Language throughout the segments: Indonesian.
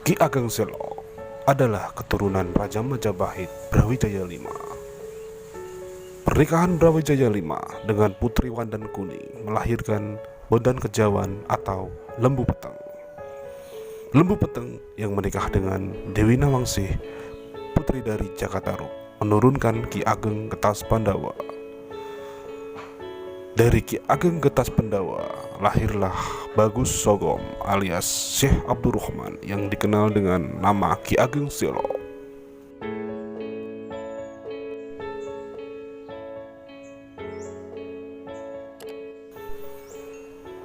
Ki Ageng Selo adalah keturunan Raja Majapahit Brawijaya V. Pernikahan Brawijaya V dengan Putri Wandan Kuning melahirkan Bondan Kejawan atau Lembu Peteng. Lembu Peteng yang menikah dengan Dewi Nawangsih, putri dari Jakatarup, menurunkan Ki Ageng Getas Pandawa. Dari Ki Ageng Getas Pandawa lahirlah Bagus Sogom alias Syekh Abdurrahman yang dikenal dengan nama Ki Ageng Selo.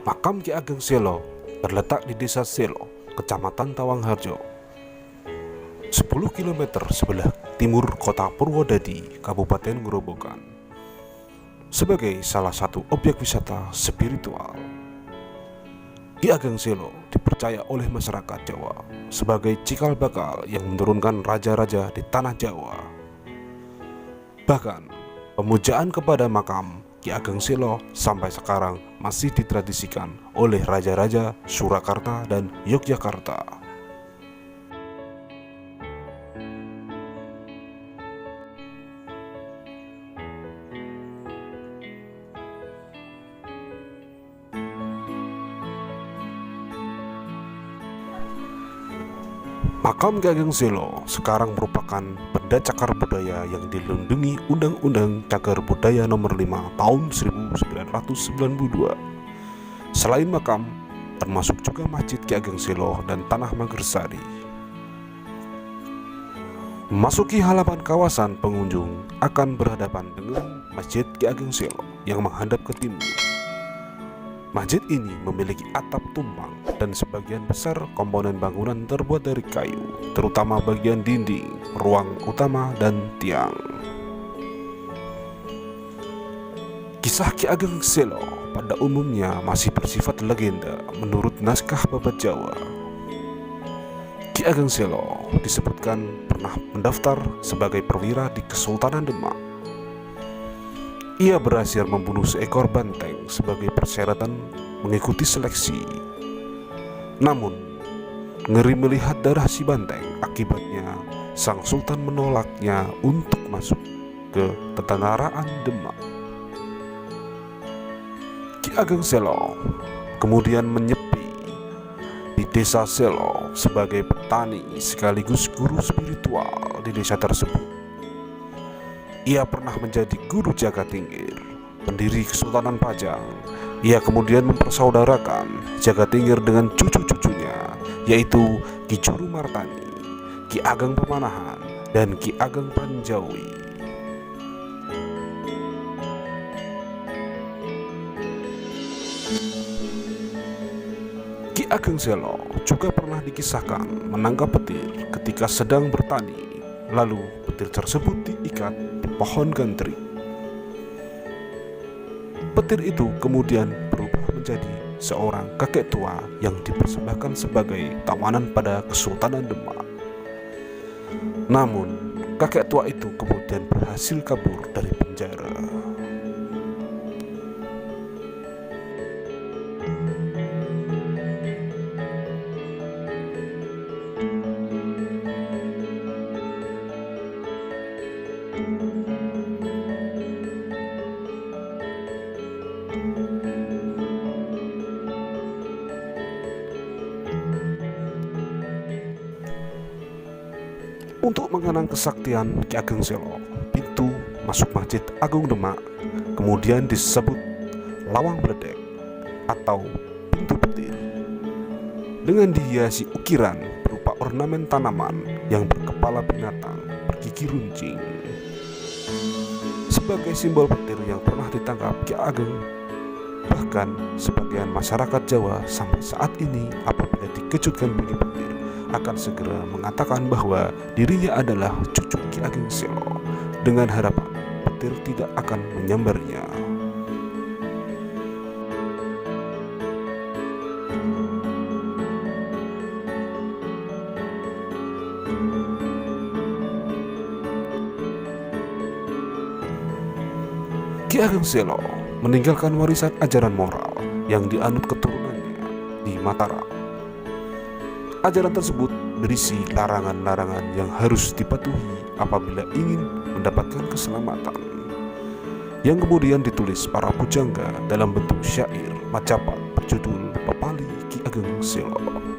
Makam Ki Ageng Selo terletak di Desa Selo, Kecamatan Tawangharjo, 10 km sebelah timur kota Purwodadi, Kabupaten Grobogan, sebagai salah satu objek wisata spiritual. Ki Ageng Selo dipercaya oleh masyarakat Jawa sebagai cikal bakal yang menurunkan raja-raja di tanah Jawa. Bahkan, pemujaan kepada makam Ki Ageng Selo sampai sekarang masih ditradisikan oleh raja-raja Surakarta dan Yogyakarta. Makam Ki Ageng Selo sekarang merupakan benda cagar budaya yang dilindungi Undang-Undang Cagar Budaya Nomor 5 Tahun 1992. Selain makam, termasuk juga Masjid Ki Ageng Selo dan Tanah Manggarsari. Memasuki halaman kawasan, pengunjung akan berhadapan dengan Masjid Ki Ageng Selo yang menghadap ke timur. Masjid ini memiliki atap tumpang dan sebagian besar komponen bangunan terbuat dari kayu, terutama bagian dinding, ruang utama, dan tiang. Kisah Ki Ageng Selo pada umumnya masih bersifat legenda menurut naskah Babat Jawa. Ki Ageng Selo disebutkan pernah mendaftar sebagai perwira di Kesultanan Demak. Ia berhasil membunuh seekor banteng sebagai persyaratan mengikuti seleksi. Namun, ngeri melihat darah si banteng, akibatnya sang sultan menolaknya untuk masuk ke ketentaraan Demak. Ki Ageng Selo kemudian menyepi di Desa Selo sebagai petani sekaligus guru spiritual di desa tersebut. Ia pernah menjadi guru Jagatingir, pendiri Kesultanan Pajang. Ia kemudian mempersaudarakan Jagatingir dengan cucu-cucunya, yaitu Ki Juru Martani, Ki Ageng Pemanahan, dan Ki Ageng Panjawi. Ki Ageng Selo juga pernah dikisahkan menangkap petir ketika sedang bertani, lalu petir tersebut diikat di pohon gantrik. Petir itu kemudian berubah menjadi seorang kakek tua yang dipersembahkan sebagai tawanan pada Kesultanan Demak. Namun, kakek tua itu kemudian berhasil kabur dari penjara. Untuk mengenang kesaktian Ki Ageng Selo, pintu masuk Masjid Agung Demak kemudian disebut Lawang Bledek atau Pintu Petir, dengan dihiasi ukiran berupa ornamen tanaman yang berkepala binatang bergigi runcing. Sebagai simbol petir yang pernah ditangkap Ki Ageng, bahkan sebagian masyarakat Jawa sampai saat ini apabila dikejutkan bunyi petir akan segera mengatakan bahwa dirinya adalah cucu Ki Ageng Selo, dengan harapan petir tidak akan menyambarnya. Ki Ageng Selo meninggalkan warisan ajaran moral yang dianut keturunannya di Mataram. Ajaran tersebut berisi larangan-larangan yang harus dipatuhi apabila ingin mendapatkan keselamatan, yang kemudian ditulis para pujangga dalam bentuk syair macapat berjudul Pepali Ki Ageng Selo.